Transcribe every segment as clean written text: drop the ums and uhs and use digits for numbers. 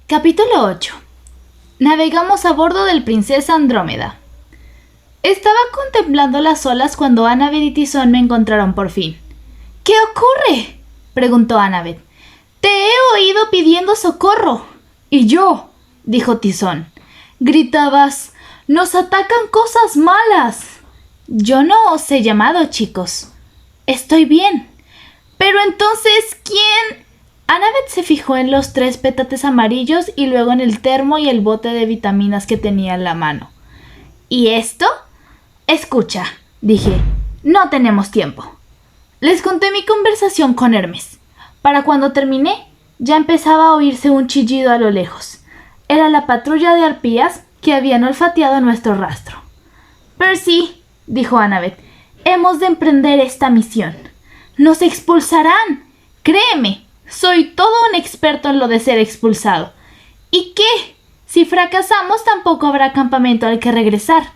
Capítulo 8. Navegamos a bordo del Princesa Andrómeda. Estaba contemplando las olas cuando Annabeth y Tizón me encontraron por fin. ¿Qué ocurre?, preguntó Annabeth. Te he oído pidiendo socorro. Y yo, dijo Tizón. Gritabas, ¡nos atacan cosas malas! Yo no os he llamado, chicos. Estoy bien. Pero entonces, ¿quién? Annabeth se fijó en los 3 petates amarillos y luego en el termo y el bote de vitaminas que tenía en la mano. ¿Y esto? Escucha, dije, no tenemos tiempo. Les conté mi conversación con Hermes. Para cuando terminé, ya empezaba a oírse un chillido a lo lejos. Era la patrulla de arpías que habían olfateado nuestro rastro. Percy, dijo Annabeth, hemos de emprender esta misión. ¡Nos expulsarán! Créeme. Soy todo un experto en lo de ser expulsado. ¿Y qué? Si fracasamos, tampoco habrá campamento al que regresar.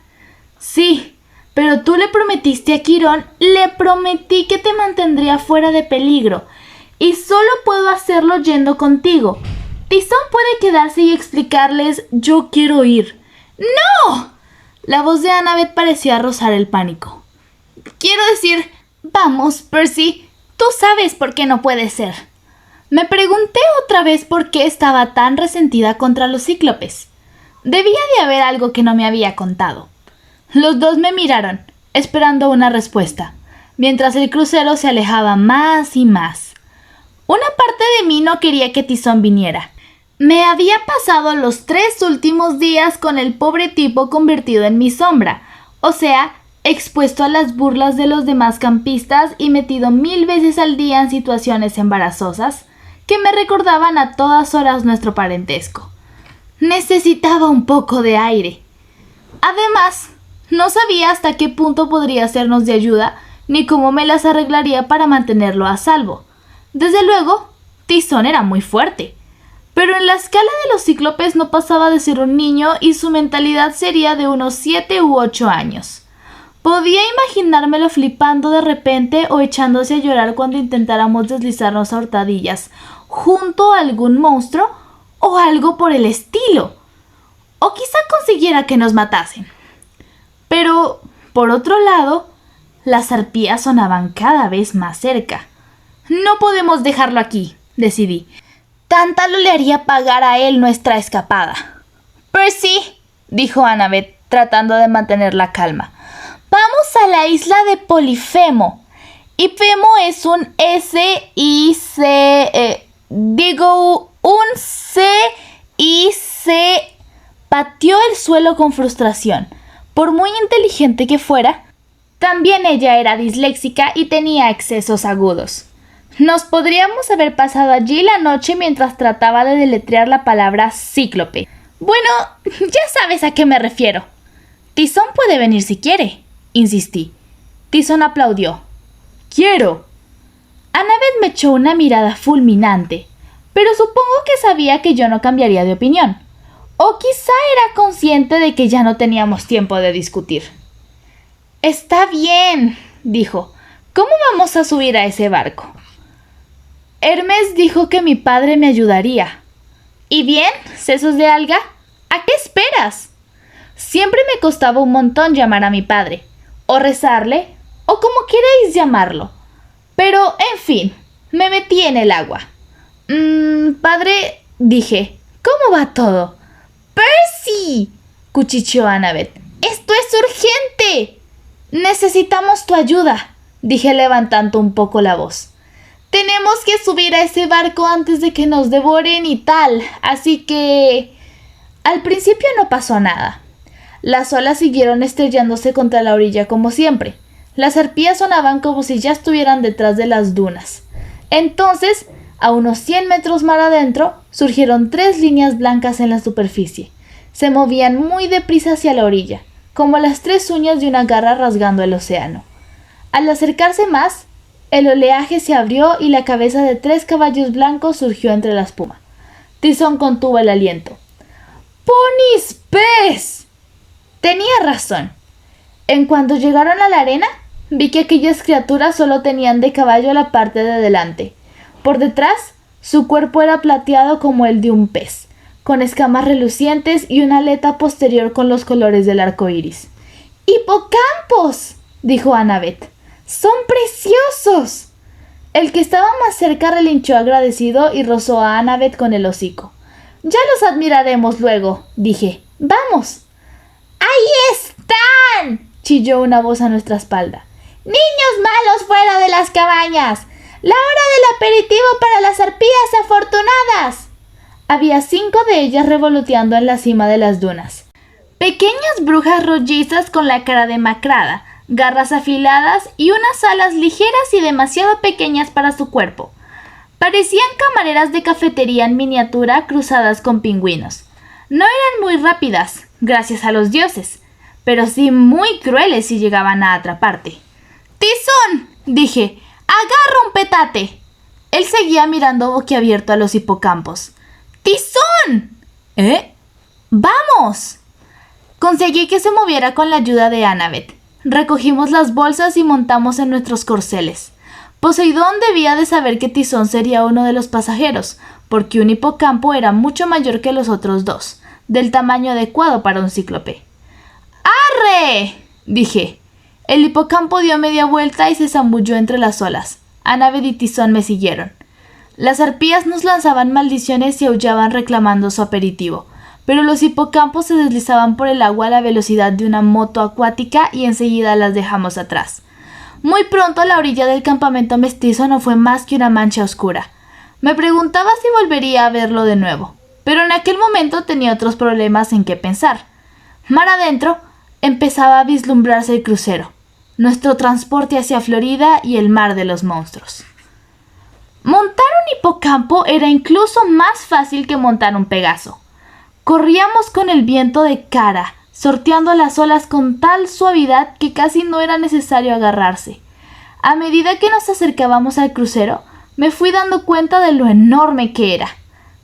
Sí, pero tú le prometiste a Quirón, le prometí que te mantendría fuera de peligro, y solo puedo hacerlo yendo contigo. Tizón puede quedarse y explicarles, yo quiero ir. ¡No! La voz de Annabeth parecía rozar el pánico. Quiero decir, vamos, Percy, tú sabes por qué no puede ser. Me pregunté otra vez por qué estaba tan resentida contra los cíclopes. Debía de haber algo que no me había contado. Los dos me miraron, esperando una respuesta, mientras el crucero se alejaba más y más. Una parte de mí no quería que Tizón viniera. Me había pasado los 3 últimos días con el pobre tipo convertido en mi sombra, o sea, expuesto a las burlas de los demás campistas y metido 1000 veces al día en situaciones embarazosas que me recordaban a todas horas nuestro parentesco. Necesitaba un poco de aire. Además, no sabía hasta qué punto podría sernos de ayuda, ni cómo me las arreglaría para mantenerlo a salvo. Desde luego, Tizón era muy fuerte, pero en la escala de los cíclopes no pasaba de ser un niño y su mentalidad sería de unos 7 u 8 años. Podía imaginármelo flipando de repente o echándose a llorar cuando intentáramos deslizarnos a hurtadillas junto a algún monstruo o algo por el estilo. O quizá consiguiera que nos matasen. Pero, por otro lado, las arpías sonaban cada vez más cerca. No podemos dejarlo aquí, decidí. Tántalo le haría pagar a él nuestra escapada. Percy, dijo Annabeth, tratando de mantener la calma. Vamos a la isla de Polifemo. Y Femo es un un C-I-C. Pateó el suelo con frustración. Por muy inteligente que fuera, también ella era disléxica y tenía excesos agudos. Nos podríamos haber pasado allí la noche mientras trataba de deletrear la palabra cíclope. Bueno, ya sabes a qué me refiero. Tizón puede venir si quiere, insistí. Tizón aplaudió. ¡Quiero! Annabeth me echó una mirada fulminante, pero supongo que sabía que yo no cambiaría de opinión. O quizá era consciente de que ya no teníamos tiempo de discutir. Está bien, dijo. ¿Cómo vamos a subir a ese barco? Hermes dijo que mi padre me ayudaría. ¿Y bien, sesos de alga? ¿A qué esperas? Siempre me costaba un montón llamar a mi padre, o rezarle, o como queréis llamarlo. Pero, en fin, me metí en el agua. Padre, dije, ¿cómo va todo? ¡Percy!, cuchicheó Annabeth. ¡Esto es urgente! Necesitamos tu ayuda, dije levantando un poco la voz. Tenemos que subir a ese barco antes de que nos devoren y tal, así que... Al principio no pasó nada. Las olas siguieron estrellándose contra la orilla como siempre. Las arpías sonaban como si ya estuvieran detrás de las dunas. Entonces, a unos 100 metros mar adentro, surgieron 3 líneas blancas en la superficie. Se movían muy deprisa hacia la orilla, como las 3 uñas de una garra rasgando el océano. Al acercarse más, el oleaje se abrió y la cabeza de 3 caballos blancos surgió entre la espuma. Tizón contuvo el aliento. ¡Ponis pez! Tenía razón. En cuanto llegaron a la arena, vi que aquellas criaturas solo tenían de caballo la parte de delante. Por detrás, su cuerpo era plateado como el de un pez, con escamas relucientes y una aleta posterior con los colores del arco iris. ¡Hipocampos!, dijo Annabeth. ¡Son preciosos! El que estaba más cerca relinchó agradecido y rozó a Annabeth con el hocico. Ya los admiraremos luego, dije. ¡Vamos! ¡Ahí están!, chilló una voz a nuestra espalda. ¡Niños malos fuera de las cabañas! ¡La hora del aperitivo para las arpías afortunadas! Había 5 de ellas revoloteando en la cima de las dunas. Pequeñas brujas rollizas con la cara demacrada, garras afiladas y unas alas ligeras y demasiado pequeñas para su cuerpo. Parecían camareras de cafetería en miniatura cruzadas con pingüinos. No eran muy rápidas, gracias a los dioses, pero sí muy crueles si llegaban a atraparte. ¡Tizón!, dije. ¡Agarra un petate! Él seguía mirando boquiabierto a los hipocampos. ¡Tizón! ¿Eh? ¡Vamos! Conseguí que se moviera con la ayuda de Annabeth. Recogimos las bolsas y montamos en nuestros corceles. Poseidón debía de saber que Tizón sería uno de los pasajeros, porque un hipocampo era mucho mayor que los otros 2, del tamaño adecuado para un cíclope. ¡Arre!, dije. El hipocampo dio media vuelta y se zambulló entre las olas. Annabeth y Tizón me siguieron. Las arpías nos lanzaban maldiciones y aullaban reclamando su aperitivo, pero los hipocampos se deslizaban por el agua a la velocidad de una moto acuática y enseguida las dejamos atrás. Muy pronto la orilla del campamento mestizo no fue más que una mancha oscura. Me preguntaba si volvería a verlo de nuevo, pero en aquel momento tenía otros problemas en que pensar. Mar adentro empezaba a vislumbrarse el crucero, nuestro transporte hacia Florida y el mar de los monstruos. Montar un hipocampo era incluso más fácil que montar un Pegaso. Corríamos con el viento de cara, sorteando las olas con tal suavidad que casi no era necesario agarrarse. A medida que nos acercábamos al crucero, me fui dando cuenta de lo enorme que era.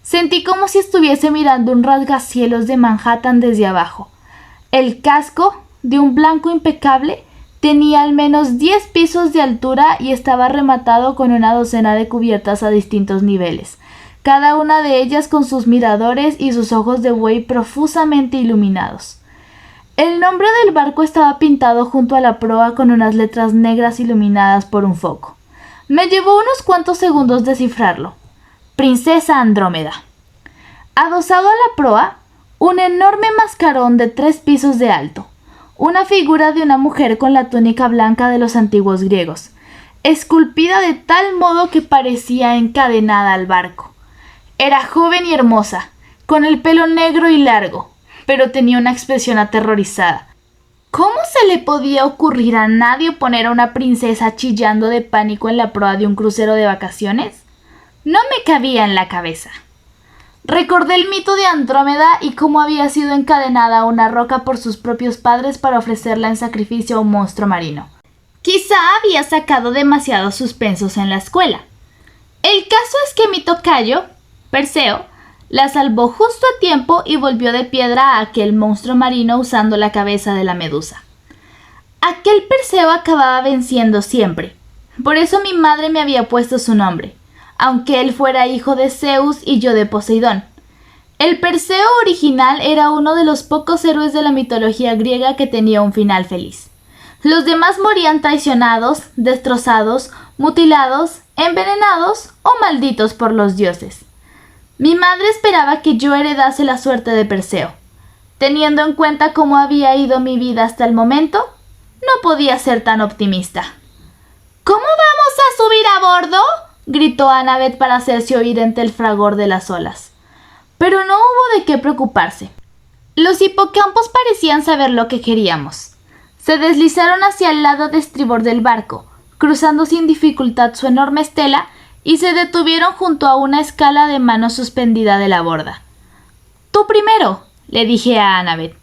Sentí como si estuviese mirando un rasgacielos de Manhattan desde abajo. El casco, de un blanco impecable, tenía al menos 10 pisos de altura y estaba rematado con una docena de cubiertas a distintos niveles, cada una de ellas con sus miradores y sus ojos de buey profusamente iluminados. El nombre del barco estaba pintado junto a la proa con unas letras negras iluminadas por un foco. Me llevó unos cuantos segundos descifrarlo. Princesa Andrómeda. Adosado a la proa, un enorme mascarón de 3 pisos de alto, una figura de una mujer con la túnica blanca de los antiguos griegos, esculpida de tal modo que parecía encadenada al barco. Era joven y hermosa, con el pelo negro y largo, pero tenía una expresión aterrorizada. ¿Cómo se le podía ocurrir a nadie poner a una princesa chillando de pánico en la proa de un crucero de vacaciones? No me cabía en la cabeza. Recordé el mito de Andrómeda y cómo había sido encadenada a una roca por sus propios padres para ofrecerla en sacrificio a un monstruo marino. Quizá había sacado demasiados suspensos en la escuela. El caso es que mi tocayo, Perseo, la salvó justo a tiempo y volvió de piedra a aquel monstruo marino usando la cabeza de la medusa. Aquel Perseo acababa venciendo siempre. Por eso mi madre me había puesto su nombre, aunque él fuera hijo de Zeus y yo de Poseidón. El Perseo original era uno de los pocos héroes de la mitología griega que tenía un final feliz. Los demás morían traicionados, destrozados, mutilados, envenenados o malditos por los dioses. Mi madre esperaba que yo heredase la suerte de Perseo. Teniendo en cuenta cómo había ido mi vida hasta el momento, no podía ser tan optimista. ¿Cómo vamos a subir a bordo?, gritó Annabeth para hacerse oír entre el fragor de las olas. Pero no hubo de qué preocuparse. Los hipocampos parecían saber lo que queríamos. Se deslizaron hacia el lado de estribor del barco, cruzando sin dificultad su enorme estela, y se detuvieron junto a una escala de mano suspendida de la borda. «Tú primero», le dije a Annabeth.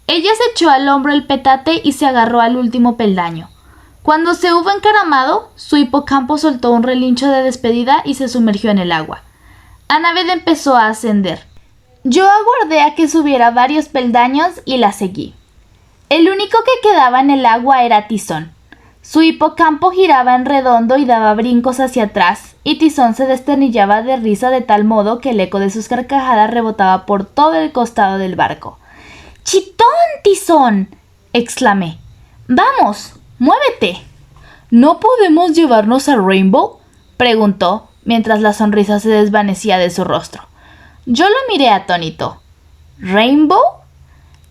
Ella se echó al hombro el petate y se agarró al último peldaño. Cuando se hubo encaramado, su hipocampo soltó un relincho de despedida y se sumergió en el agua. Annabeth empezó a ascender. Yo aguardé a que subiera varios peldaños y la seguí. El único que quedaba en el agua era Tizón. Su hipocampo giraba en redondo y daba brincos hacia atrás, y Tizón se desternillaba de risa de tal modo que el eco de sus carcajadas rebotaba por todo el costado del barco. ¡Chitón, Tizón!, exclamé. ¡Vamos, muévete! ¿No podemos llevarnos a Rainbow?, preguntó, mientras la sonrisa se desvanecía de su rostro. Yo lo miré atónito. ¿Rainbow?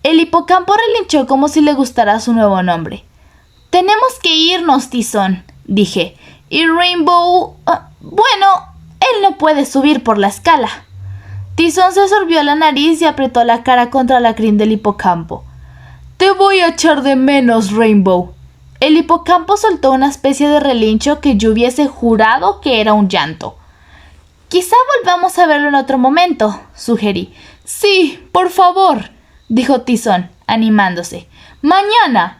El hipocampo relinchó como si le gustara su nuevo nombre. Tenemos que irnos, Tizón, dije. Y Rainbow... bueno, él no puede subir por la escala. Tizón se sorbió la nariz y apretó la cara contra la crin del hipocampo. Te voy a echar de menos, Rainbow. El hipocampo soltó una especie de relincho que yo hubiese jurado que era un llanto. Quizá volvamos a verlo en otro momento, sugerí. Sí, por favor, dijo Tizón, animándose. Mañana.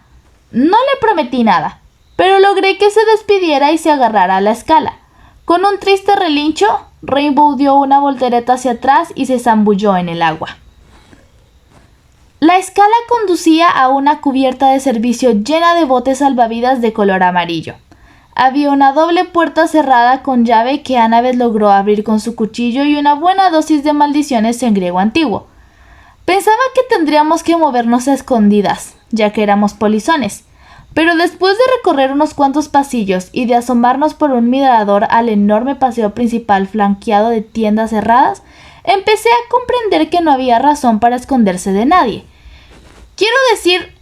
No le prometí nada, pero logré que se despidiera y se agarrara a la escala. Con un triste relincho, Rainbow dio una voltereta hacia atrás y se zambulló en el agua. La escala conducía a una cubierta de servicio llena de botes salvavidas de color amarillo. Había una doble puerta cerrada con llave que Annabeth logró abrir con su cuchillo y una buena dosis de maldiciones en griego antiguo. Pensaba que tendríamos que movernos a escondidas, ya que éramos polizones, pero después de recorrer unos cuantos pasillos y de asomarnos por un mirador al enorme paseo principal flanqueado de tiendas cerradas, empecé a comprender que no había razón para esconderse de nadie. Quiero decir,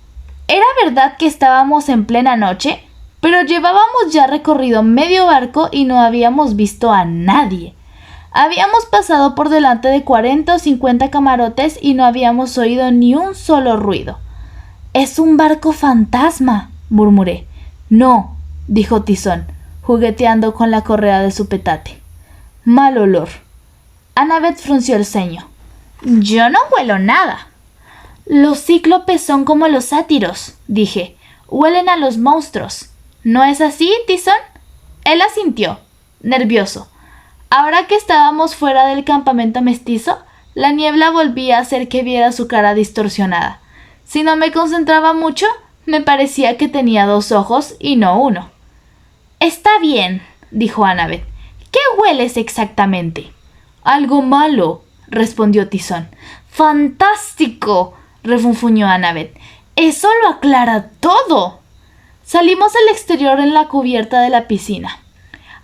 era verdad que estábamos en plena noche, pero llevábamos ya recorrido medio barco y no habíamos visto a nadie. Habíamos pasado por delante de 40 o 50 camarotes y no habíamos oído ni un solo ruido. «Es un barco fantasma», murmuré. «No», dijo Tizón, jugueteando con la correa de su petate. «Mal olor». Annabeth frunció el ceño. «Yo no huelo nada». «Los cíclopes son como los sátiros», dije. «Huelen a los monstruos». ¿No es así, Tizón?» Él asintió, nervioso. Ahora que estábamos fuera del campamento mestizo, la niebla volvía a hacer que viera su cara distorsionada. Si no me concentraba mucho, me parecía que tenía 2 ojos y no uno. «Está bien», dijo Annabeth. «¿Qué hueles exactamente?» «Algo malo», respondió Tizón. «¡Fantástico!», refunfuñó Annabeth. «Eso lo aclara todo». Salimos al exterior en la cubierta de la piscina.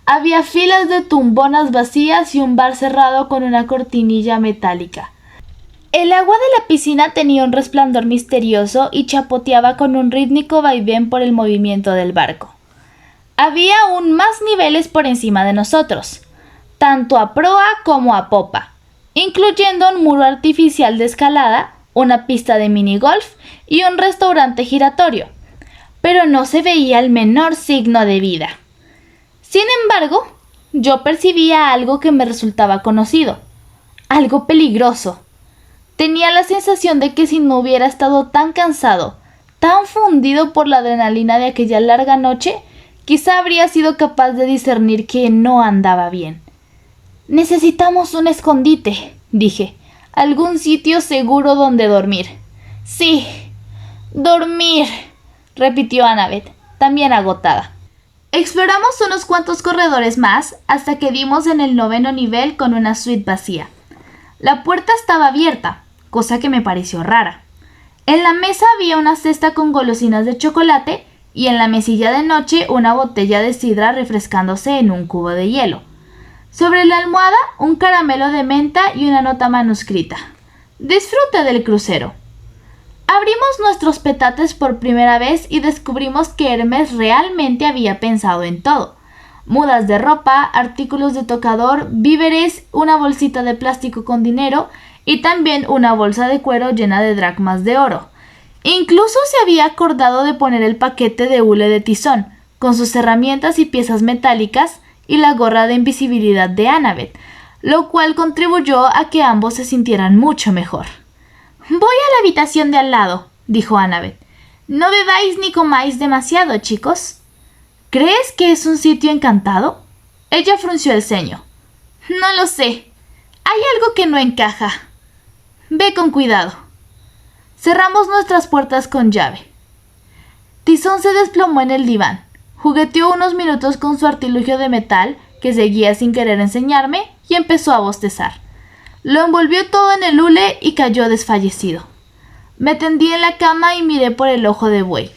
Había filas de tumbonas vacías y un bar cerrado con una cortinilla metálica. El agua de la piscina tenía un resplandor misterioso y chapoteaba con un rítmico vaivén por el movimiento del barco. Había aún más niveles por encima de nosotros, tanto a proa como a popa, incluyendo un muro artificial de escalada, una pista de minigolf y un restaurante giratorio, pero no se veía el menor signo de vida. Sin embargo, yo percibía algo que me resultaba conocido, algo peligroso. Tenía la sensación de que si no hubiera estado tan cansado, tan fundido por la adrenalina de aquella larga noche, quizá habría sido capaz de discernir que no andaba bien. «Necesitamos un escondite», dije, «algún sitio seguro donde dormir». «Sí, dormir», repitió Annabeth, también agotada. Exploramos unos cuantos corredores más hasta que dimos en el 9º nivel con una suite vacía. La puerta estaba abierta, cosa que me pareció rara. En la mesa había una cesta con golosinas de chocolate y en la mesilla de noche una botella de sidra refrescándose en un cubo de hielo. Sobre la almohada un caramelo de menta y una nota manuscrita. «Disfrute del crucero». Abrimos nuestros petates por primera vez y descubrimos que Hermes realmente había pensado en todo. Mudas de ropa, artículos de tocador, víveres, una bolsita de plástico con dinero y también una bolsa de cuero llena de dracmas de oro. Incluso se había acordado de poner el paquete de hule de Tizón, con sus herramientas y piezas metálicas, y la gorra de invisibilidad de Annabeth, lo cual contribuyó a que ambos se sintieran mucho mejor. «Voy a la habitación de al lado», dijo Annabeth. «No bebáis ni comáis demasiado, chicos». «¿Crees que es un sitio encantado?» Ella frunció el ceño. «No lo sé. Hay algo que no encaja. Ve con cuidado». Cerramos nuestras puertas con llave. Tizón se desplomó en el diván, Jugueteó unos minutos con su artilugio de metal, que seguía sin querer enseñarme, y empezó a bostezar. Lo envolvió todo en el hule y cayó desfallecido. Me tendí en la cama y miré por el ojo de buey.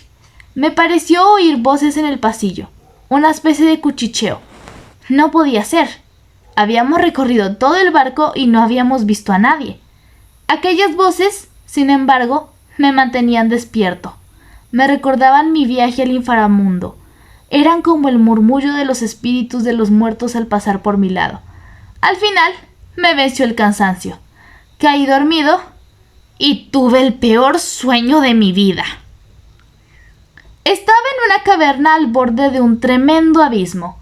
Me pareció oír voces en el pasillo, una especie de cuchicheo. No podía ser. Habíamos recorrido todo el barco y no habíamos visto a nadie. Aquellas voces, sin embargo, me mantenían despierto. Me recordaban mi viaje al inframundo. Eran como el murmullo de los espíritus de los muertos al pasar por mi lado. Al final, me venció el cansancio. Caí dormido y tuve el peor sueño de mi vida. Estaba en una caverna al borde de un tremendo abismo.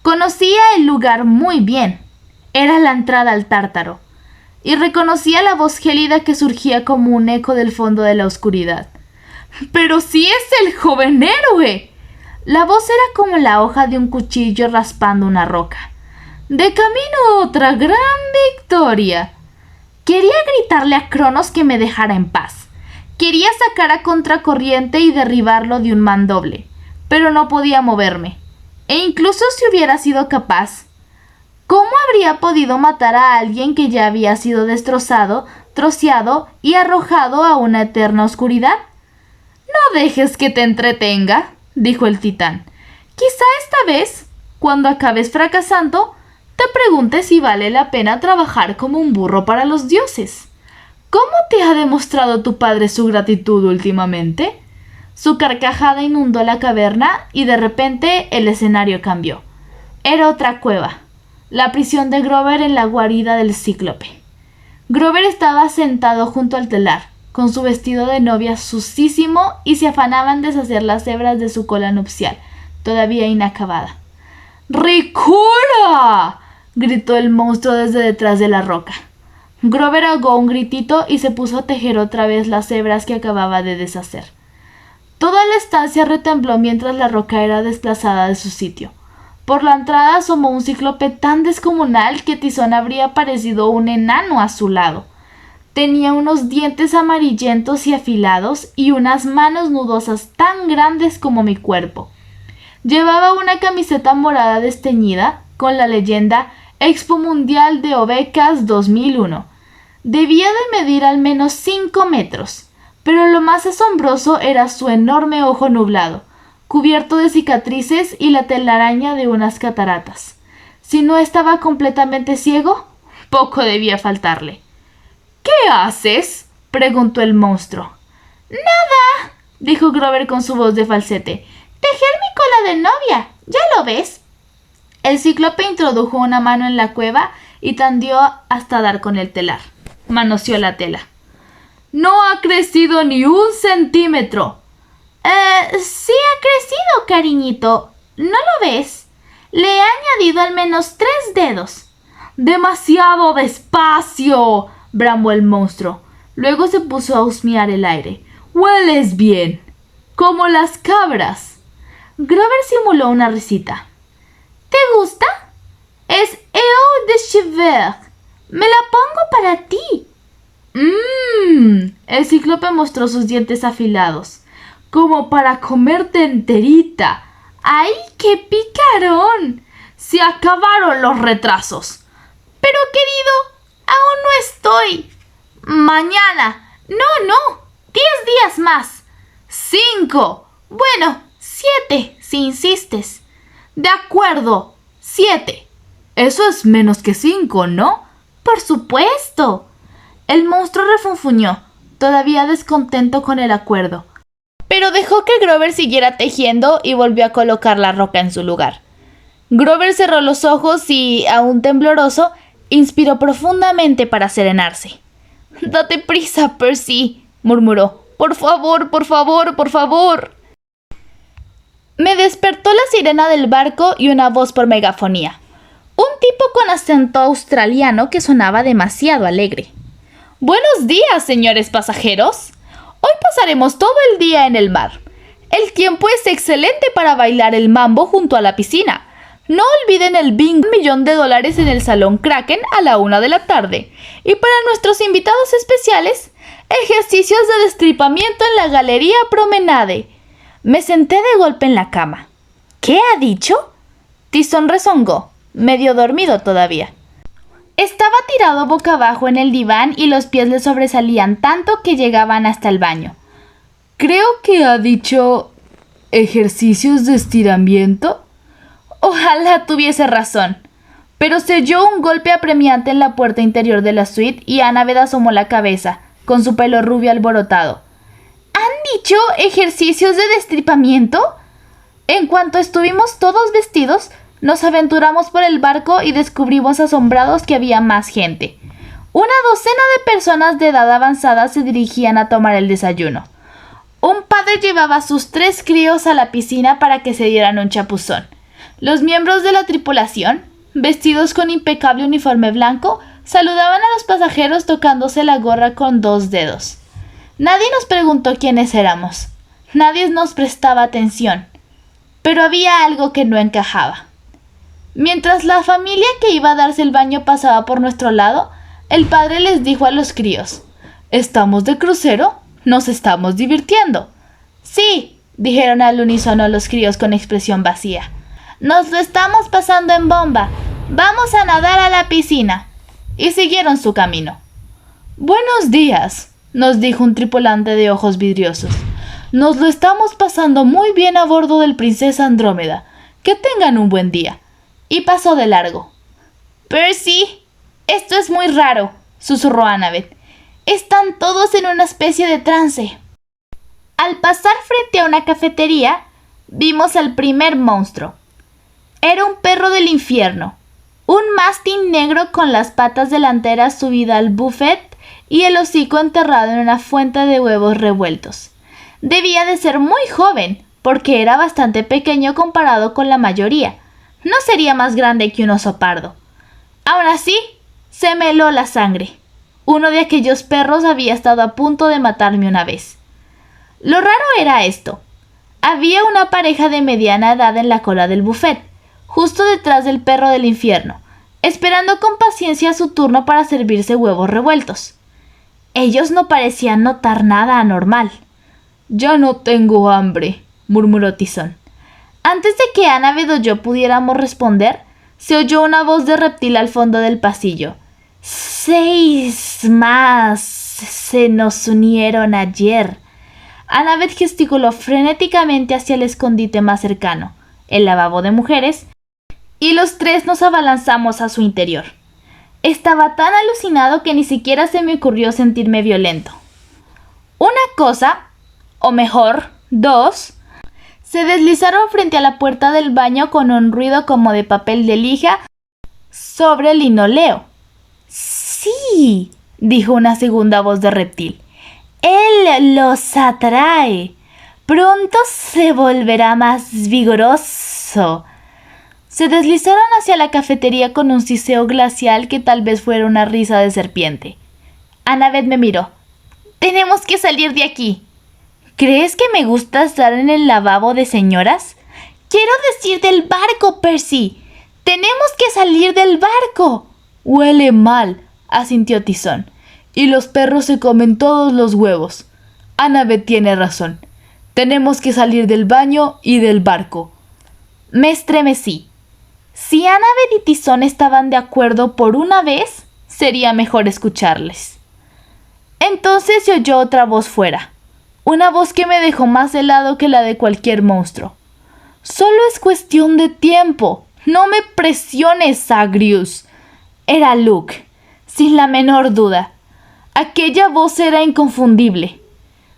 Conocía el lugar muy bien. Era la entrada al Tártaro. Y reconocía la voz gélida que surgía como un eco del fondo de la oscuridad. ¡Pero sí es el joven héroe! La voz era como la hoja de un cuchillo raspando una roca. De camino a otra gran victoria. Quería gritarle a Cronos que me dejara en paz. Quería sacar a contracorriente y derribarlo de un mandoble, pero no podía moverme. E incluso si hubiera sido capaz, ¿cómo habría podido matar a alguien que ya había sido destrozado, troceado y arrojado a una eterna oscuridad? No dejes que te entretenga, dijo el titán. Quizá esta vez, cuando acabes fracasando, te preguntes si vale la pena trabajar como un burro para los dioses. ¿Cómo te ha demostrado tu padre su gratitud últimamente? Su carcajada inundó la caverna y de repente el escenario cambió. Era otra cueva, la prisión de Grover en la guarida del cíclope. Grover estaba sentado junto al telar, con su vestido de novia sucísimo, y se afanaba en deshacer las hebras de su cola nupcial, todavía inacabada. ¡Ricura!, gritó el monstruo desde detrás de la roca. Grover ahogó un gritito y se puso a tejer otra vez las hebras que acababa de deshacer. Toda la estancia retembló mientras la roca era desplazada de su sitio. Por la entrada asomó un cíclope tan descomunal que Tizón habría parecido un enano a su lado. Tenía unos dientes amarillentos y afilados y unas manos nudosas tan grandes como mi cuerpo. Llevaba una camiseta morada desteñida con la leyenda Expo Mundial de Ovecas 2001. Debía de medir al menos 5 metros, pero lo más asombroso era su enorme ojo nublado, cubierto de cicatrices y la telaraña de unas cataratas. Si no estaba completamente ciego, poco debía faltarle. ¿Qué haces?, preguntó el monstruo. Nada, dijo Grover con su voz de falsete. Tejer mi cola de novia, ¿ya lo ves? El cíclope introdujo una mano en la cueva y tandió hasta dar con el telar. Manoseó la tela. No ha crecido ni 1 centímetro. Sí ha crecido, cariñito. ¿No lo ves? Le he añadido al menos 3 dedos. ¡Demasiado despacio!, bramó el monstruo. Luego se puso a husmear el aire. ¡Hueles bien! ¡Como las cabras! Grover simuló una risita. ¿Te gusta? Es Eau de Cheveux. Me la pongo para ti. El cíclope mostró sus dientes afilados. Como para comerte enterita. ¡Ay, qué picarón! Se acabaron los retrasos. Pero, querido, aún no estoy. Mañana. No. 10 días más. 5. Bueno, 7, si insistes. De acuerdo, 7. Eso es menos que 5, ¿no? Por supuesto. El monstruo refunfuñó, todavía descontento con el acuerdo. Pero dejó que Grover siguiera tejiendo y volvió a colocar la roca en su lugar. Grover cerró los ojos y, aún tembloroso, inspiró profundamente para serenarse. «Date prisa, Percy», murmuró. «Por favor, por favor, por favor». Me despertó la sirena del barco y una voz por megafonía. Un tipo con acento australiano que sonaba demasiado alegre. «Buenos días, señores pasajeros. Hoy pasaremos todo el día en el mar. El tiempo es excelente para bailar el mambo junto a la piscina. No olviden el bingo $1.000.000 en el Salón Kraken a la 1 de la tarde. Y para nuestros invitados especiales, ejercicios de destripamiento en la Galería Promenade». Me senté de golpe en la cama. ¿Qué ¿Qué ha dicho? Tizón rezongó, medio dormido todavía. Estaba tirado boca abajo en el diván y los pies le sobresalían tanto que llegaban hasta el baño. Creo que ha dicho ejercicios de estiramiento. Ojalá tuviese razón. Pero se oyó un golpe apremiante en la puerta interior de la suite y Annabeth asomó la cabeza, con su pelo rubio alborotado. ¿Han dicho ejercicios de destripamiento? En cuanto estuvimos todos vestidos, nos aventuramos por el barco y descubrimos asombrados que había más gente. Una docena de personas de edad avanzada se dirigían a tomar el desayuno. Un padre llevaba a sus 3 críos a la piscina para que se dieran un chapuzón. Los miembros de la tripulación, vestidos con impecable uniforme blanco, saludaban a los pasajeros tocándose la gorra con 2 dedos. Nadie nos preguntó quiénes éramos. Nadie nos prestaba atención. Pero había algo que no encajaba. Mientras la familia que iba a darse el baño pasaba por nuestro lado, el padre les dijo a los críos: ¿Estamos de crucero? ¿Nos estamos divirtiendo? Sí, dijeron al unísono los críos con expresión vacía. Nos lo estamos pasando en bomba. Vamos a nadar a la piscina. Y siguieron su camino. Buenos días, nos dijo un tripulante de ojos vidriosos. Nos lo estamos pasando muy bien a bordo del Princesa Andrómeda. Que tengan un buen día. Y pasó de largo. Percy, esto es muy raro, susurró Annabeth. Están todos en una especie de trance. Al pasar frente a una cafetería, vimos al primer monstruo. Era un perro del infierno, un mastín negro con las patas delanteras subidas al buffet y el hocico enterrado en una fuente de huevos revueltos. Debía de ser muy joven, porque era bastante pequeño comparado con la mayoría. No sería más grande que un oso pardo. Aún así, se me heló la sangre. Uno de aquellos perros había estado a punto de matarme una vez. Lo raro era esto. Había una pareja de mediana edad en la cola del buffet, justo detrás del perro del infierno, esperando con paciencia su turno para servirse huevos revueltos. Ellos no parecían notar nada anormal. Ya no tengo hambre, murmuró Tizón. Antes de que Annabeth o yo pudiéramos responder, se oyó una voz de reptil al fondo del pasillo. 6 más se nos unieron ayer. Annabeth gesticuló frenéticamente hacia el escondite más cercano, el lavabo de mujeres, y los 3 nos abalanzamos a su interior. Estaba tan alucinado que ni siquiera se me ocurrió sentirme violento. Una cosa, o mejor, 2, se deslizaron frente a la puerta del baño con un ruido como de papel de lija sobre el linoleo. Sí, dijo una segunda voz de reptil. Él los atrae. Pronto se volverá más vigoroso. Se deslizaron hacia la cafetería con un siseo glacial que tal vez fuera una risa de serpiente. Annabeth me miró. Tenemos que salir de aquí. ¿Crees que me gusta estar en el lavabo de señoras? Quiero decir del barco, Percy. Tenemos que salir del barco. Huele mal, asintió Tizón. Y los perros se comen todos los huevos. Annabeth tiene razón. Tenemos que salir del baño y del barco. Me estremecí. Si Annabeth y Tizón estaban de acuerdo por una vez, sería mejor escucharles. Entonces se oyó otra voz fuera. Una voz que me dejó más helado que la de cualquier monstruo. Solo es cuestión de tiempo. No me presiones, Zagreus. Era Luke, sin la menor duda. Aquella voz era inconfundible.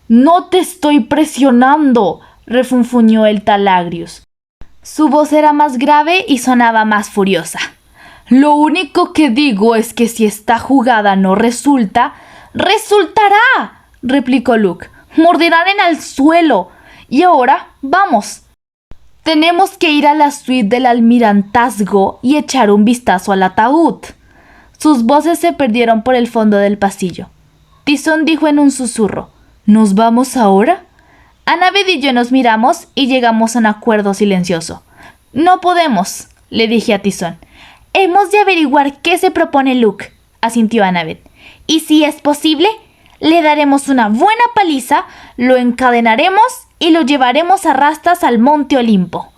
No te estoy presionando, refunfuñó el tal Agrius. Su voz era más grave y sonaba más furiosa. Lo único que digo es que si esta jugada no resulta, ¡resultará!, replicó Luke. Morderán en el suelo. Y ahora, vamos. Tenemos que ir a la suite del almirantazgo y echar un vistazo al ataúd. Sus voces se perdieron por el fondo del pasillo. Tizón dijo en un susurro. ¿Nos vamos ahora? Annabeth y yo nos miramos y llegamos a un acuerdo silencioso. No podemos, le dije a Tizón. Hemos de averiguar qué se propone Luke, asintió Annabeth. Y si es posible, le daremos una buena paliza, lo encadenaremos y lo llevaremos a rastas al Monte Olimpo.